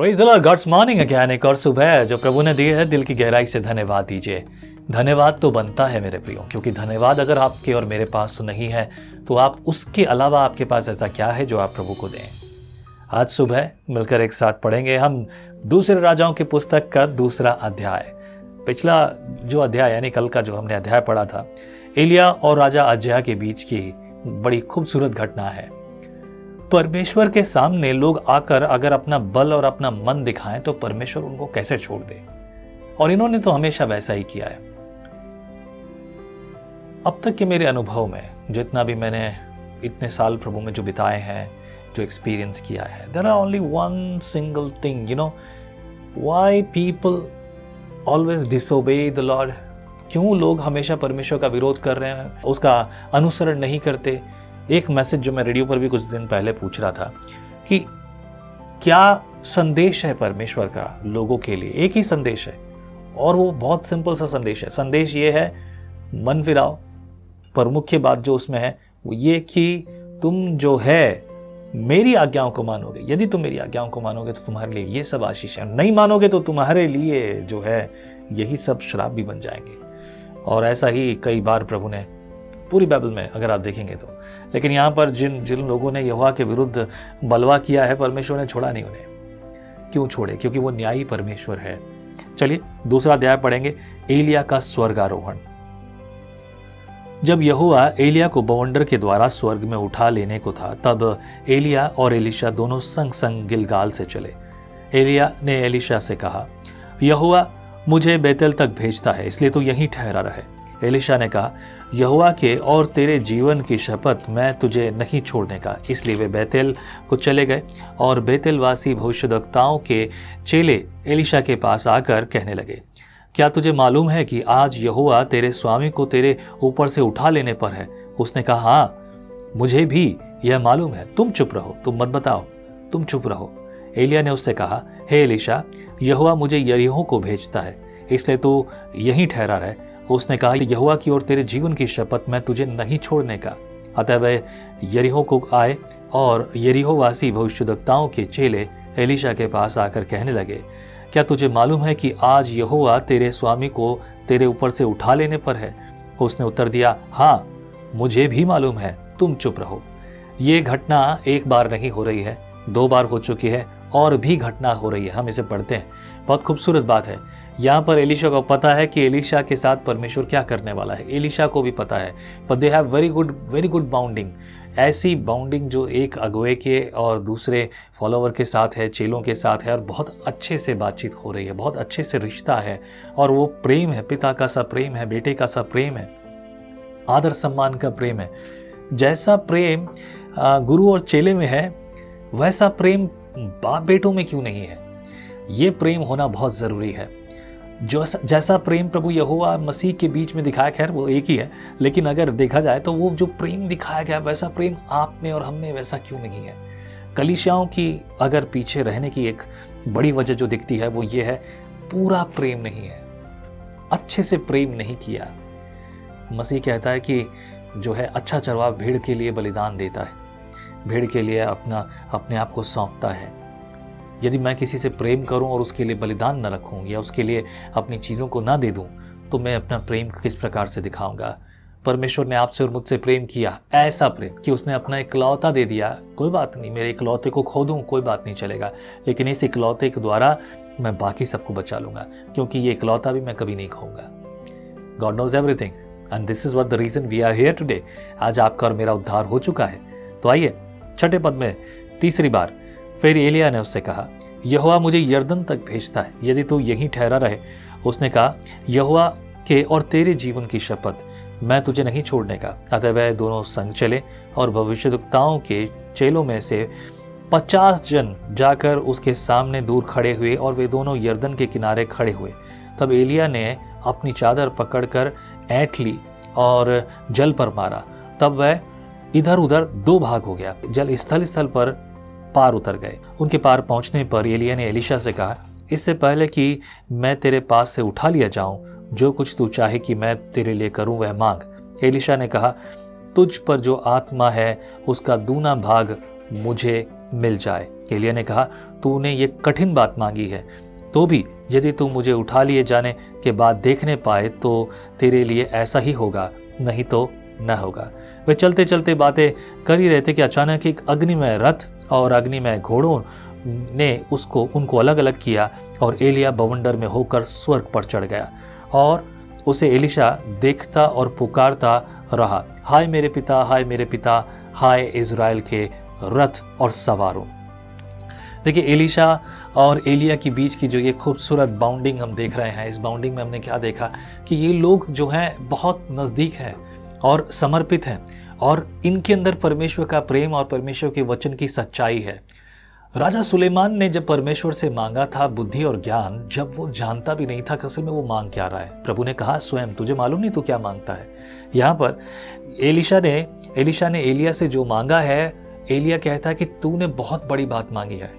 Praise the lord, god's morning again. एक और सुबह है जो प्रभु ने दी है, दिल की गहराई से धन्यवाद दीजिए। धन्यवाद तो बनता है मेरे प्रियो, क्योंकि धन्यवाद अगर आपके और मेरे पास नहीं है तो आप उसके अलावा आपके पास ऐसा क्या है जो आप प्रभु को दें। आज सुबह मिलकर एक साथ पढ़ेंगे हम दूसरे राजाओं की पुस्तक का दूसरा अध्याय। पिछला जो अध्याय यानी कल का जो हमने अध्याय पढ़ा था, एलिया और राजा अजय के बीच की बड़ी खूबसूरत घटना है। परमेश्वर के सामने लोग आकर अगर अपना बल और अपना मन दिखाएं तो परमेश्वर उनको कैसे छोड़ दे, और इन्होंने तो हमेशा वैसा ही किया है। अब तक के मेरे अनुभव में जितना भी मैंने इतने साल प्रभु में जो बिताए हैं, जो एक्सपीरियंस किया है, there are only one single thing, why people always disobey the lord. क्यों लोग हमेशा परमेश्वर का विरोध कर रहे हैं, उसका अनुसरण नहीं करते। एक मैसेज जो मैं रेडियो पर भी कुछ दिन पहले पूछ रहा था कि क्या संदेश है परमेश्वर का लोगों के लिए। एक ही संदेश है और वो बहुत सिंपल सा संदेश है। संदेश ये है, मन फिराओ। पर मुख्य बात जो उसमें है वो ये कि तुम जो है मेरी आज्ञाओं को मानोगे। यदि तुम मेरी आज्ञाओं को मानोगे तो तुम्हारे लिए ये सब आशीष है, नहीं मानोगे तो तुम्हारे लिए जो है यही सब श्राप भी बन जाएंगे। और ऐसा ही कई बार प्रभु ने पूरी बाइबल में अगर आप देखेंगे तो। लेकिन यहाँ पर जिन लोगों ने यहोवा के विरुद्ध बलवा किया है, परमेश्वर ने छोड़ा नहीं उन्हें। क्यों छोड़े? क्योंकि वो न्यायी परमेश्वर है। चलिए दूसरा अध्याय पढ़ेंगे, एलिया का स्वर्गारोहण। जब यहोवा एलिया को बवंडर के द्वारा स्वर्ग में उठा लेने को था, तब एलिया और एलीशा दोनों संग संग गिलगाल से चले। एलिया ने एलीशा से कहा, यहोवा मुझे बेतेल तक भेजता है, इसलिए तो यहीं ठहरा रहे। एलीशा ने कहा, यहोवा के और तेरे जीवन की शपथ, मैं तुझे नहीं छोड़ने का। इसलिए वे बेतेल को चले गए और बेतेलवासी भविष्यद्वक्ताओं के चेले एलीशा के पास आकर कहने लगे, क्या तुझे मालूम है कि आज यहोवा तेरे स्वामी को तेरे ऊपर से उठा लेने पर है? उसने कहा, हाँ मुझे भी यह मालूम है। तुम चुप रहो, तुम मत बताओ, तुम चुप रहो। एलिया ने उससे कहा, हे एलीशा, यहोवा मुझे यरीहो को भेजता है, इसलिए तू यहीं ठहरा रहे। उसने कहा, यहोवा की और तेरे जीवन की शपथ, मैं तुझे नहीं छोड़ने का। अतः वे यरीहो को आए और यरीहोवासी भविष्यद्वक्ताओं के चेले एलीशा के पास आकर कहने लगे, क्या तुझे मालूम है कि आज यहोवा तेरे स्वामी को तेरे ऊपर से उठा लेने पर है? उसने उत्तर दिया, हाँ मुझे भी मालूम है, तुम चुप रहो। ये घटना एक बार नहीं हो रही है, 2 बार हो चुकी है और भी घटना हो रही है। हम इसे पढ़ते हैं, बहुत खूबसूरत बात है। यहाँ पर एलीशा को पता है कि एलीशा के साथ परमेश्वर क्या करने वाला है, एलीशा को भी पता है। But they have very good bounding. ऐसी बाउंडिंग जो एक अगुए के और दूसरे फॉलोवर के साथ है, चेलों के साथ है, और बहुत अच्छे से बातचीत हो रही है, बहुत अच्छे से रिश्ता है। और वो प्रेम है, पिता का सा प्रेम है, बेटे का सा प्रेम है, आदर सम्मान का प्रेम है। जैसा प्रेम गुरु और चेले में है, वैसा प्रेम बाप बेटों में क्यों नहीं है? ये प्रेम होना बहुत ज़रूरी है। जैसा प्रेम प्रभु यहोवा मसीह के बीच में दिखाया, खैर वो एक ही है, लेकिन अगर देखा जाए तो वो जो प्रेम दिखाया गया, वैसा प्रेम आप में और हम में वैसा क्यों नहीं है? कलीसियाओं की अगर पीछे रहने की एक बड़ी वजह जो दिखती है वो ये है, पूरा प्रेम नहीं है, अच्छे से प्रेम नहीं किया। मसीह कहता है कि जो है अच्छा चरवाहा भेड़ के लिए बलिदान देता है, भेड़ के लिए अपने आप को सौंपता है। यदि मैं किसी से प्रेम करूं और उसके लिए बलिदान न रखूं या उसके लिए अपनी चीज़ों को ना दे दूं, तो मैं अपना प्रेम किस प्रकार से दिखाऊंगा? परमेश्वर ने आपसे और मुझसे प्रेम किया, ऐसा प्रेम कि उसने अपना इकलौता दे दिया। कोई बात नहीं, मेरे इकलौते को खो दूं, कोई बात नहीं चलेगा, लेकिन इस इकलौते के द्वारा मैं बाकी सबको बचा लूंगा, क्योंकि ये इकलौता भी मैं कभी नहीं खाऊंगा। God knows everything and this is what the reason we are here today. आज आपका और मेरा उद्धार हो चुका है। तो आइए छठे पद में तीसरी बार फिर एलिया ने उससे कहा, यहोवा मुझे यरदन तक भेजता है, यदि तू यहीं ठहरा रहे। उसने कहा, यहोवा के और तेरे जीवन की शपथ, मैं तुझे नहीं छोड़ने का। अतः वह दोनों संग चले और भविष्यद्वक्ताओं के चेलों में से 50 जन जाकर उसके सामने दूर खड़े हुए और वे दोनों यरदन के किनारे खड़े हुए। तब एलिया ने अपनी चादर पकड़कर ऐंठ ली और जल पर मारा, तब वह इधर उधर 2 भाग हो गया। जल स्थल पर पार उतर गए। उनके पार पहुंचने पर एलिया ने एलीशा से कहा, इससे पहले कि मैं तेरे पास से उठा लिया जाऊं, जो कुछ तू चाहे कि मैं तेरे लिए करूं वह मांग। एलीशा ने कहा, तुझ पर जो आत्मा है उसका दूना भाग मुझे मिल जाए। एलिय्याह ने कहा, तूने ये कठिन बात मांगी है, तो भी यदि तू मुझे उठा लिए जाने के बाद देखने पाए तो तेरे लिए ऐसा ही होगा, नहीं तो न होगा। वे चलते चलते बातें कर ही रहे थे कि अचानक एक अग्निमय रथ और अग्निमय घोड़ों ने उनको अलग अलग किया और एलिय्याह बवंडर में होकर स्वर्ग पर चढ़ गया और उसे एलीशा देखता और पुकारता रहा, हाय मेरे पिता, हाय मेरे पिता, हाय इज़राइल के रथ और सवारों। देखिए, एलीशा और एलिय्याह के बीच की जो ये खूबसूरत बाउंडिंग हम देख रहे हैं, इस बाउंडिंग में हमने क्या देखा कि ये लोग जो हैं बहुत नज़दीक हैं और समर्पित हैं और इनके अंदर परमेश्वर का प्रेम और परमेश्वर के वचन की सच्चाई है। राजा सुलेमान ने जब परमेश्वर से मांगा था बुद्धि और ज्ञान, जब वो जानता भी नहीं था कि असल में वो मांग क्या रहा है, प्रभु ने कहा, स्वयं तुझे मालूम नहीं तू क्या मांगता है। यहाँ पर एलीशा ने एलिय्याह से जो मांगा है, एलिय्याह कहता है कि तूने बहुत बड़ी बात मांगी है,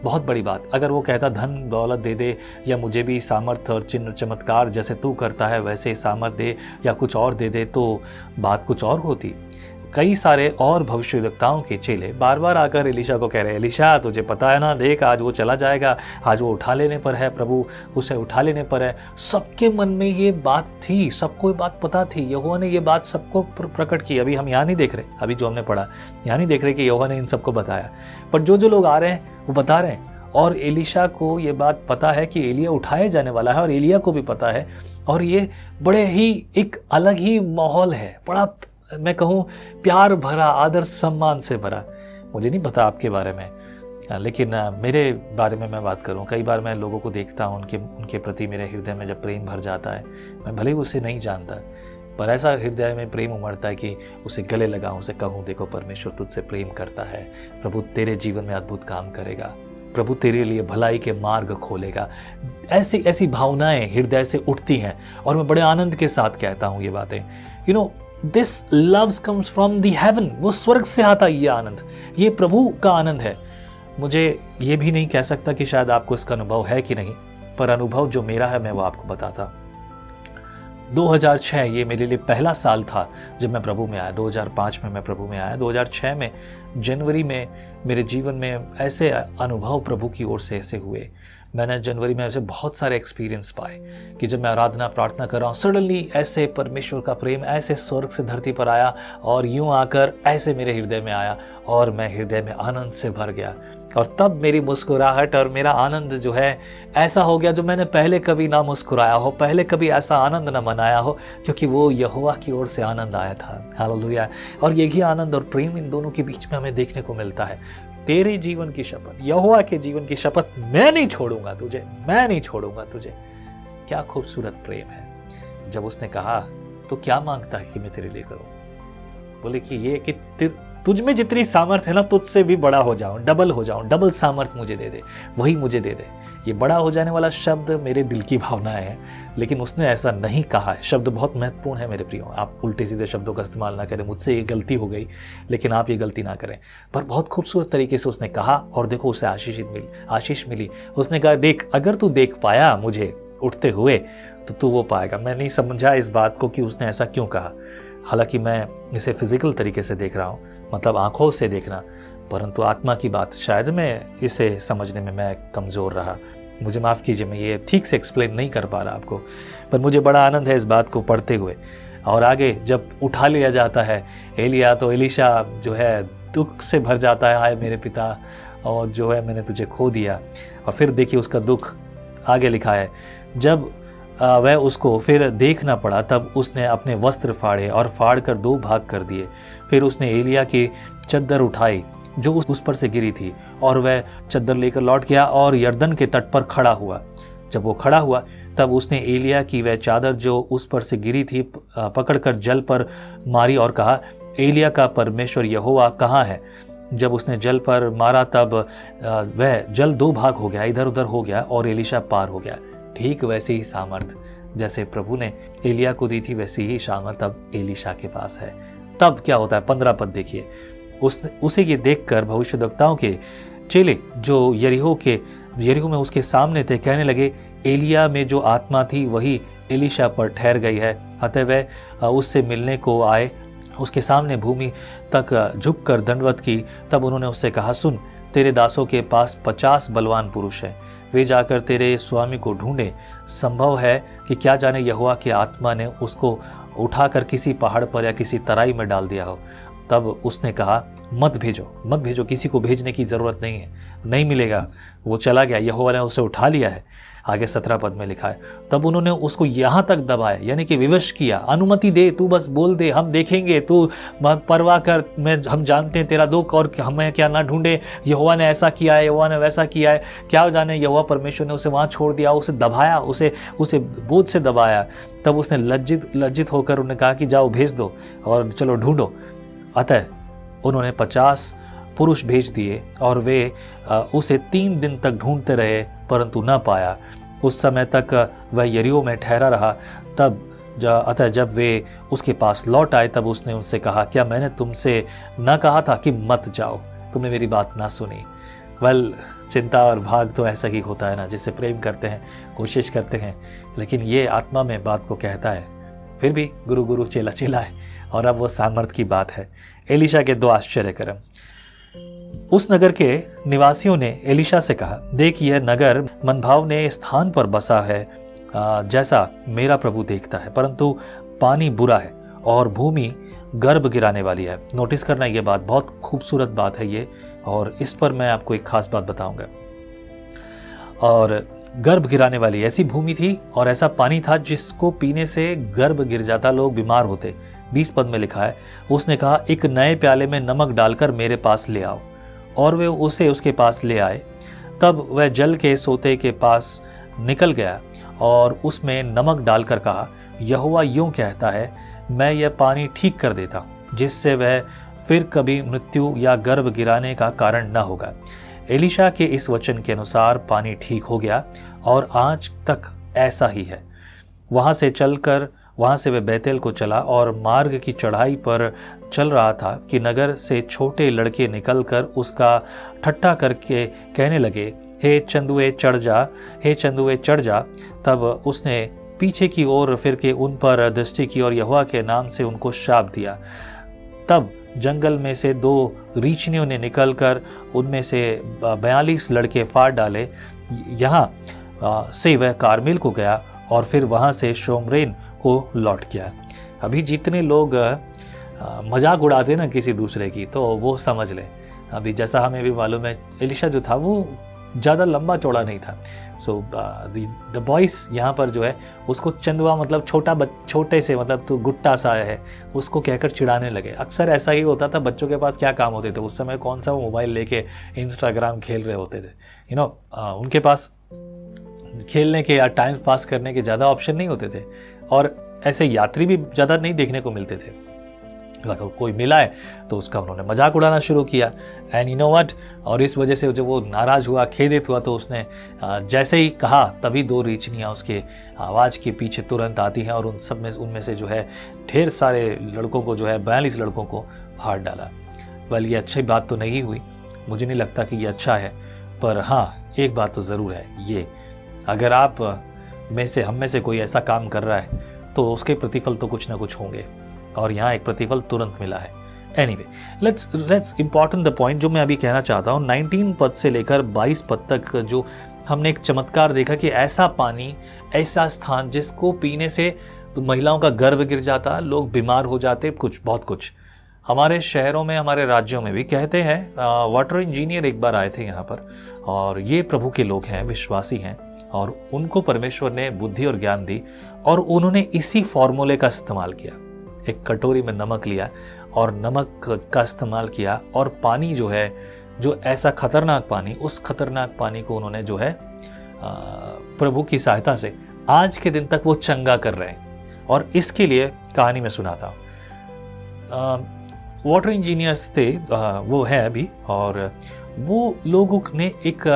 बहुत बड़ी बात। अगर वो कहता धन दौलत दे दे या मुझे भी सामर्थ्य और चिन्ह चमत्कार जैसे तू करता है वैसे सामर्थ्य दे या कुछ और दे दे, तो बात कुछ और होती। कई सारे और भविष्यवक्ताओं के चेले बार बार आकर एलीशा को कह रहे, एलीशा तुझे पता है ना, देख आज वो चला जाएगा, आज वो उठा लेने पर है, प्रभु उसे उठा लेने पर है। सबके मन में ये बात थी, सबको ये बात पता थी, यहोवा ने ये बात सबको प्रकट की। अभी हम यहाँ नहीं देख रहे, अभी जो हमने पढ़ा यहाँ नहीं देख रहे कि यहोवा ने इन सबको बताया, पर जो लोग आ रहे हैं वो बता रहे हैं। और एलीशा को ये बात पता है कि एलिय्याह उठाए जाने वाला है और एलिय्याह को भी पता है, और ये बड़े ही एक अलग ही माहौल है, बड़ा मैं कहूँ प्यार भरा, आदर सम्मान से भरा। मुझे नहीं पता आपके बारे में, लेकिन मेरे बारे में मैं बात करूँ, कई बार मैं लोगों को देखता हूँ, उनके प्रति मेरे हृदय में जब प्रेम भर जाता है, मैं भले ही उसे नहीं जानता, पर ऐसा हृदय में प्रेम उमड़ता है कि उसे गले लगाऊं, उसे कहूँ, देखो परमेश्वर तुझसे प्रेम करता है, प्रभु तेरे जीवन में अद्भुत काम करेगा, प्रभु तेरे लिए भलाई के मार्ग खोलेगा। ऐसी भावनाएं हृदय से उठती हैं और मैं बड़े आनंद के साथ कहता हूँ ये बातें। You know, this loves comes from the haven, वो स्वर्ग से आता ये आनंद, ये प्रभु का आनंद है। मुझे ये भी नहीं कह सकता कि शायद आपको इसका अनुभव है कि नहीं, पर अनुभव जो मेरा है मैं वो आपको बताता। 2006 ये मेरे लिए पहला साल था जब मैं प्रभु में आया। 2005 में मैं प्रभु में आया। 2006 में जनवरी में मेरे जीवन में ऐसे अनुभव प्रभु की ओर से ऐसे हुए। मैंने जनवरी में ऐसे बहुत सारे एक्सपीरियंस पाए कि जब मैं आराधना प्रार्थना कर रहा हूँ, सडनली ऐसे परमेश्वर का प्रेम ऐसे स्वर्ग से धरती पर आया और यूं आकर ऐसे मेरे हृदय में आया और मैं हृदय में आनंद से भर गया। और तब मेरी मुस्कुराहट और मेरा आनंद जो है ऐसा हो गया जो मैंने पहले कभी ना मुस्कुराया हो, पहले कभी ऐसा आनंद ना मनाया हो, क्योंकि वो यहोवा की ओर से आनंद आया था। हालेलुया। और यही आनंद और प्रेम इन दोनों के बीच में हमें देखने को मिलता है। तेरे जीवन की शपथ, यहोवा के जीवन की शपथ, मैं नहीं छोड़ूंगा तुझे, मैं नहीं छोड़ूंगा तुझे। क्या खूबसूरत प्रेम है। जब उसने कहा तो क्या मांगता है कि मैं तेरे लिए करूं, बोले कि ये कि तुझ में जितनी सामर्थ है ना, तुझसे भी बड़ा हो जाऊं, डबल हो जाऊं, डबल सामर्थ मुझे दे दे, वही मुझे दे दे। ये बड़ा हो जाने वाला शब्द मेरे दिल की भावना है, लेकिन उसने ऐसा नहीं कहा है। शब्द बहुत महत्वपूर्ण है मेरे प्रियो, आप उल्टे सीधे शब्दों का इस्तेमाल ना करें। मुझसे ये गलती हो गई, लेकिन आप ये गलती ना करें। पर बहुत खूबसूरत तरीके से उसने कहा और देखो उसे आशीष मिली। उसने कहा, देख अगर तू देख पाया मुझे उठते हुए तो तू वो पाएगा। मैं नहीं समझा इस बात को कि उसने ऐसा क्यों कहा, हालांकि मैं इसे फिजिकल तरीके से देख रहा हूँ, मतलब आंखों से देखना, परंतु आत्मा की बात शायद मैं इसे समझने में मैं कमज़ोर रहा। मुझे माफ़ कीजिए, मैं ये ठीक से एक्सप्लेन नहीं कर पा रहा आपको, पर मुझे बड़ा आनंद है इस बात को पढ़ते हुए। और आगे जब उठा लिया जाता है एलिय्याह, तो एलीशा जो है दुख से भर जाता है, हाय मेरे पिता, और जो है मैंने तुझे खो दिया। और फिर देखिए उसका दुख आगे लिखा है, जब वह उसको फिर देखना पड़ा तब उसने अपने वस्त्र फाड़े और फाड़ कर 2 भाग कर दिए। फिर उसने एलिय्याह की चद्दर उठाई जो उस पर से गिरी थी और वह चद्दर लेकर लौट गया और यरदन के तट पर खड़ा हुआ। जब वो खड़ा हुआ तब उसने एलिय्याह की वह चादर जो उस पर से गिरी थी पकड़कर जल पर मारी और कहा, एलिय्याह का परमेश्वर यहोवा कहाँ है? जब उसने जल पर मारा तब वह जल 2 भाग हो गया, इधर उधर हो गया और एलीशा पार हो गया। ठीक वैसे ही सामर्थ जैसे प्रभु ने एलिय्याह को दी थी, वैसी ही सामर्थ अब एलीशा के पास है। तब क्या होता है, 15 पद देखिए। उसे ये देखकर भविष्यद्वक्ताओं के चेले जो यरीहो में उसके सामने थे कहने लगे, एलिय्याह में जो आत्मा थी वही एलीशा पर ठहर गई है। अतः वह उससे मिलने को आए, उसके सामने भूमि तक झुककर दंडवत की। तब उन्होंने उससे कहा, सुन, तेरे दासों के पास 50 बलवान पुरुष हैं, वे जाकर तेरे स्वामी को ढूंढे। संभव है कि क्या जाने यहोवा की आत्मा ने उसको उठाकर किसी पहाड़ पर या किसी तराई में डाल दिया हो। तब उसने कहा, मत भेजो, किसी को भेजने की ज़रूरत नहीं है, नहीं मिलेगा। वो चला गया, यहोवा ने उसे उठा लिया है। आगे 17 पद में लिखा है, तब उन्होंने उसको यहाँ तक दबाया, यानी कि विवश किया। अनुमति दे, तू बस बोल दे, हम देखेंगे, तू परवाह कर, हम जानते हैं तेरा दुख और हमें क्या ना ढूंढे। यहोवा ने ऐसा किया है, यहोवा ने वैसा किया है, क्या जाने। यहोवा परमेश्वर ने उसे वहाँ छोड़ दिया, उसे दबाया, उसे बोझ से दबाया। तब उसने लज्जित होकर उन्हें कहा कि जाओ भेज दो और चलो ढूंढो। अतः उन्होंने 50 पुरुष भेज दिए और वे उसे 3 दिन तक ढूंढते रहे, परंतु न पाया। उस समय तक वह यरीहो में ठहरा रहा। अतः जब वे उसके पास लौट आए, तब उसने उनसे कहा, क्या मैंने तुमसे न कहा था कि मत जाओ? तुमने मेरी बात ना सुनी। चिंता और भाग तो ऐसा ही होता है ना, जिससे प्रेम करते हैं, कोशिश करते हैं, लेकिन ये आत्मा में बात को कहता है, फिर भी गुरु गुरु चेला चेला है। और अब वो सामर्थ की बात है। एलीशा के 2 आश्चर्य कर्म। उस नगर के निवासियों ने एलीशा से कहा, देख, यह नगर मनभावने स्थान पर बसा है, जैसा मेरा प्रभु देखता है, परंतु पानी बुरा है और भूमि गर्भ गिराने वाली है। नोटिस करना, ये बात बहुत खूबसूरत बात है ये, और इस पर मैं आपको एक खास बात बताऊंगा। और गर्भ गिराने वाली ऐसी भूमि थी और ऐसा पानी था जिसको पीने से गर्भ गिर जाता, लोग बीमार होते। 20 पद में लिखा है, उसने कहा, एक नए प्याले में नमक डालकर मेरे पास ले आओ। और वे उसे उसके पास ले आए। तब वह जल के सोते के पास निकल गया और उसमें नमक डालकर कहा, यहोवा यूं कहता है, मैं यह पानी ठीक कर देता हूं, जिससे वह फिर कभी मृत्यु या गर्भ गिराने का कारण न होगा। एलीशा के इस वचन के अनुसार पानी ठीक हो गया और आज तक ऐसा ही है। वहां से वह बैतेल को चला और मार्ग की चढ़ाई पर चल रहा था कि नगर से छोटे लड़के निकलकर उसका ठट्ठा करके कहने लगे, हे चंदुए चढ़ जा, हे चंदुए चढ़ जा। तब उसने पीछे की ओर फिर के उन पर दृष्टि की और यहोवा के नाम से उनको शाप दिया। तब जंगल में से 2 रीछनियों ने निकलकर उनमें से 42 लड़के फाड़ डाले। यहाँ से वह कारमेल को गया और फिर वहाँ से शोमरेन को लौट गया। अभी जितने लोग मजाक उड़ाते ना किसी दूसरे की, तो वो समझ ले। अभी जैसा हमें भी मालूम है, एलीशा जो था वो ज़्यादा लंबा चौड़ा नहीं था। सो द बॉयज़ यहाँ पर जो है उसको चंदुआ मतलब छोटे से मतलब तो गुट्टा सा है, उसको कहकर चिढ़ाने लगे। अक्सर ऐसा ही होता था, बच्चों के पास क्या काम होते थे उस समय, कौन सा वो मोबाइल लेके इंस्टाग्राम खेल रहे होते थे। उनके पास खेलने के या टाइम पास करने के ज़्यादा ऑप्शन नहीं होते थे, और ऐसे यात्री भी ज़्यादा नहीं देखने को मिलते थे। अगर कोई मिला है तो उसका उन्होंने मजाक उड़ाना शुरू किया। एंड यू नो व्हाट, और इस वजह से जब वो नाराज़ हुआ, खेदित हुआ, तो उसने जैसे ही कहा तभी 2 रीछनियाँ उसके आवाज़ के पीछे तुरंत आती हैं और उनमें से जो है ढेर सारे लड़कों को जो है 42 लड़कों को फाड़ डाला। ये अच्छी बात तो नहीं हुई, मुझे नहीं लगता कि ये अच्छा है, पर हाँ एक बात तो ज़रूर है, ये अगर आप हम में से कोई ऐसा काम कर रहा है तो उसके प्रतिफल तो कुछ ना कुछ होंगे, और यहाँ एक प्रतिफल तुरंत मिला है। Anyway, let's important the point जो मैं अभी कहना चाहता हूँ। 19 पद से लेकर 22 पद तक जो हमने एक चमत्कार देखा कि ऐसा पानी, ऐसा स्थान जिसको पीने से तो महिलाओं का गर्भ गिर जाता, लोग बीमार हो जाते, बहुत कुछ। हमारे शहरों में, हमारे राज्यों में भी कहते हैं, वाटर इंजीनियर एक बार आए थे यहाँ पर, और ये प्रभु के लोग हैं, विश्वासी हैं, और उनको परमेश्वर ने बुद्धि और ज्ञान दी, और उन्होंने इसी फॉर्मूले का इस्तेमाल किया। एक कटोरी में नमक लिया और नमक का इस्तेमाल किया, और पानी जो है, जो ऐसा खतरनाक पानी, उस खतरनाक पानी को उन्होंने जो है प्रभु की सहायता से आज के दिन तक वो चंगा कर रहे हैं। और इसके लिए कहानी में सुनाता हूँ। वाटर इंजीनियर्स थे, वो है अभी, और वो लोगों ने एक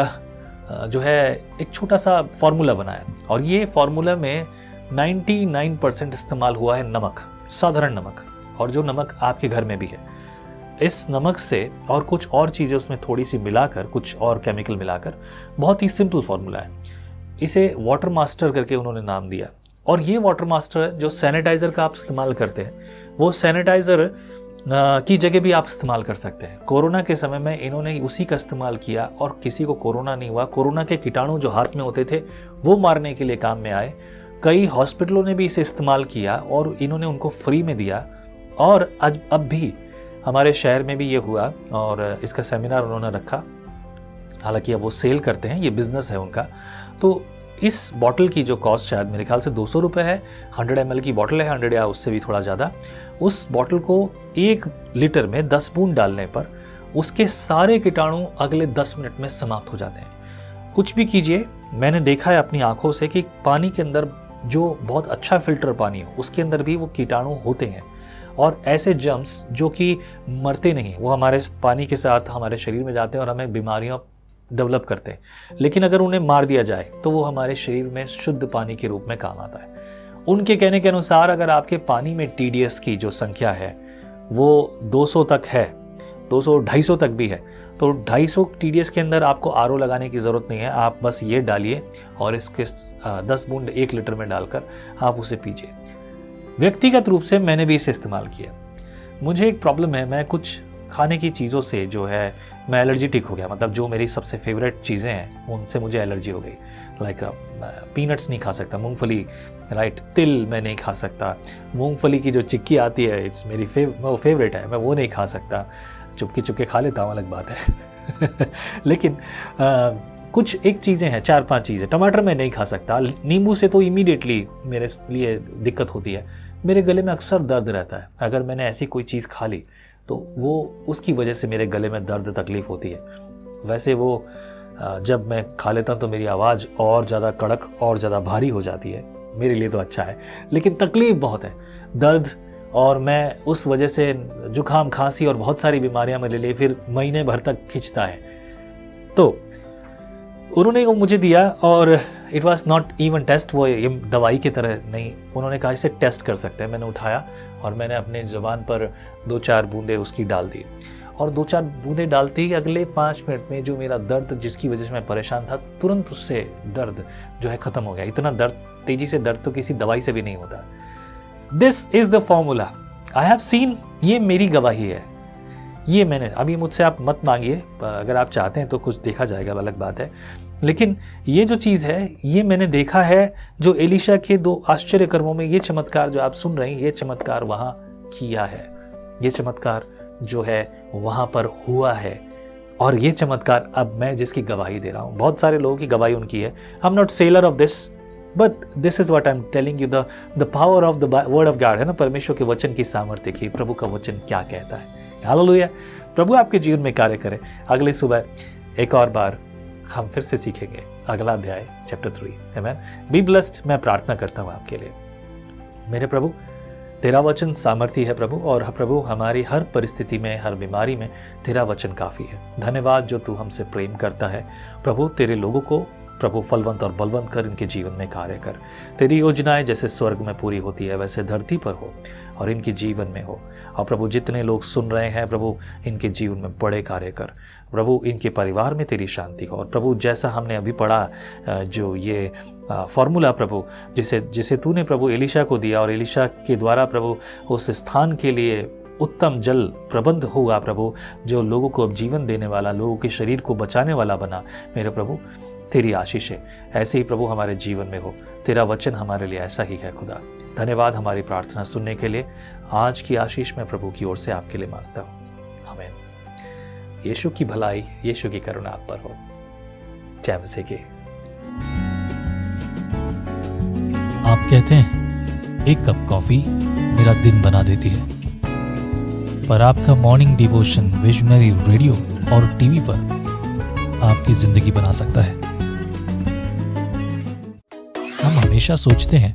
जो है एक छोटा सा फार्मूला बनाया, और ये फार्मूला में 99% इस्तेमाल हुआ है नमक, साधारण नमक, और जो नमक आपके घर में भी है। इस नमक से और कुछ और चीज़ें उसमें थोड़ी सी मिलाकर, कुछ और केमिकल मिलाकर, बहुत ही सिंपल फार्मूला है। इसे वाटर मास्टर करके उन्होंने नाम दिया। और ये वाटर मास्टर जो सैनिटाइज़र का आप इस्तेमाल करते हैं, वो सैनिटाइज़र की जगह भी आप इस्तेमाल कर सकते हैं। कोरोना के समय में इन्होंने उसी का इस्तेमाल किया और किसी को कोरोना नहीं हुआ। कोरोना के कीटाणु जो हाथ में होते थे वो मारने के लिए काम में आए। कई हॉस्पिटलों ने भी इसे इस्तेमाल किया और इन्होंने उनको फ्री में दिया। और आज अब भी हमारे शहर में भी ये हुआ और इसका सेमिनार उन्होंने रखा। हालांकि अब वो सेल करते हैं, ये बिजनेस है उनका। तो इस बॉटल की जो कॉस्ट शायद मेरे ख्याल से 200 रुपये है। 100 ml की बॉटल है, 100 या उससे भी थोड़ा ज़्यादा। उस बॉटल को 1 लीटर में 10 बूंद डालने पर उसके सारे कीटाणु अगले 10 मिनट में समाप्त हो जाते हैं। कुछ भी कीजिए, मैंने देखा है अपनी आंखों से कि पानी के अंदर जो बहुत अच्छा फिल्टर पानी हो उसके अंदर भी वो कीटाणु होते हैं और ऐसे जर्म्स जो कि मरते नहीं, वो हमारे पानी के साथ हमारे शरीर में जाते हैं और हमें बीमारियां डेवलप करते हैं। लेकिन अगर उन्हें मार दिया जाए तो वो हमारे शरीर में शुद्ध पानी के रूप में काम आता है। उनके कहने के अनुसार अगर आपके पानी में TDS की जो संख्या है वो 200 तक है, 200-250 तक भी है, तो 250 TDS के अंदर आपको RO लगाने की ज़रूरत नहीं है। आप बस ये डालिए और इसके 10 बूंद 1 लीटर में डालकर आप उसे पीजिए। व्यक्तिगत रूप से मैंने भी इसे इस्तेमाल किया। मुझे एक प्रॉब्लम है, मैं कुछ खाने की चीज़ों से जो है मैं एलर्जिटिक हो गया। मतलब जो मेरी सबसे फेवरेट चीज़ें हैं उनसे मुझे एलर्जी हो गई। लाइक पीनट्स नहीं खा सकता, मूंगफली, राइट, तिल मैं नहीं खा सकता। मूंगफली की जो चिक्की आती है इट्स मेरी वो फेवरेट है, मैं वो नहीं खा सकता। चुपके चुपके खा लेता हूँ, अलग बात है। लेकिन कुछ एक चीज़ें हैं, 4-5 चीज़ें। टमाटर मैं नहीं खा सकता। नींबू से तो इमीडिएटली मेरे लिए दिक्कत होती है। मेरे गले में अक्सर दर्द रहता है। अगर मैंने ऐसी कोई चीज़ खा ली तो वो उसकी वजह से मेरे गले में दर्द तकलीफ़ होती है। वैसे वो जब मैं खा लेता हूँ तो मेरी आवाज़ और ज़्यादा कड़क और ज़्यादा भारी हो जाती है। मेरे लिए तो अच्छा है, लेकिन तकलीफ़ बहुत है, दर्द, और मैं उस वजह से जुकाम, खांसी और बहुत सारी बीमारियां मेरे लिए फिर महीने भर तक खिंचता है। तो उन्होंने वो मुझे दिया और it was not even taste, वो ये दवाई की तरह नहीं। उन्होंने कहा इसे टेस्ट कर सकते हैं। मैंने उठाया और मैंने अपने ज़ुबान पर 2-4 बूंदें उसकी डाल दी और 2-4 बूंदें डालते ही अगले 5 मिनट में जो मेरा दर्द, जिसकी वजह से मैं परेशान था, तुरंत उससे दर्द जो है ख़त्म हो गया। इतना दर्द, तेज़ी से दर्द तो किसी दवाई से भी नहीं होता। This is the formula I have seen. ये मेरी गवाही है। ये मैंने अभी, मुझसे आप मत मांगिए, अगर आप चाहते हैं तो कुछ देखा जाएगा, अलग बात है। लेकिन ये जो चीज़ है ये मैंने देखा है, जो एलिशा के 2 आश्चर्य कर्मों में ये चमत्कार जो आप सुन रहे हैं, ये चमत्कार वहाँ किया है। ये चमत्कार जो है वहाँ पर हुआ है और ये चमत्कार अब मैं जिसकी गवाही दे रहा हूँ, बहुत सारे लोगों की गवाही उनकी है। I am not seller of this, but this is what I am telling you, the power of the word of God, है ना, परमेश्वर के वचन की सामर्थ्य की, प्रभु का वचन क्या कहता है। हालेलुया। प्रभु आपके जीवन में कार्य करे। अगली सुबह एक और बार हम फिर से सीखेंगे अगला अध्याय, चैप्टर 3। आमेन। Be blessed. मैं प्रार्थना करता हूँ आपके लिए। मेरे प्रभु, तेरा वचन सामर्थी है प्रभु, और प्रभु हमारी हर परिस्थिति में, हर बीमारी में तेरा वचन काफ़ी है। धन्यवाद जो तू हमसे प्रेम करता है प्रभु। तेरे लोगों को प्रभु फलवंत और बलवंत कर, इनके जीवन में कार्य कर। तेरी योजनाएं जैसे स्वर्ग में पूरी होती है वैसे धरती पर हो और इनके जीवन में हो। और प्रभु जितने लोग सुन रहे हैं प्रभु, इनके जीवन में बड़े कार्य कर प्रभु। इनके परिवार में तेरी शांति हो। और प्रभु जैसा हमने अभी पढ़ा, जो ये फॉर्मूला प्रभु जिसे तूने प्रभु एलिशा को दिया और एलिशा के द्वारा प्रभु उस स्थान के लिए उत्तम जल प्रबंध हुआ प्रभु, जो लोगों को अब जीवन देने वाला, लोगों के शरीर को बचाने वाला बना। मेरे प्रभु तेरी आशीष है ऐसे ही प्रभु हमारे जीवन में हो। तेरा वचन हमारे लिए ऐसा ही है खुदा। धन्यवाद हमारी प्रार्थना सुनने के लिए। आज की आशीष मैं प्रभु की ओर से आपके लिए मांगता हूँ। आमीन। यीशु की भलाई, यीशु की करुणा आप पर हो। जय मसीह की। आप कहते हैं एक कप कॉफी मेरा दिन बना देती है, पर आपका मॉर्निंग डिवोशन विजनरी रेडियो और टीवी पर आपकी जिंदगी बना सकता है। हम हमेशा सोचते हैं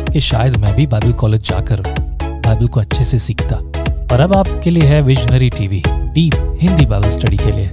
कि शायद मैं भी बाइबल कॉलेज जाकर बाइबल को अच्छे से सीखता, पर अब आपके लिए है visionary TV, deep Hindi Bible study के लिए।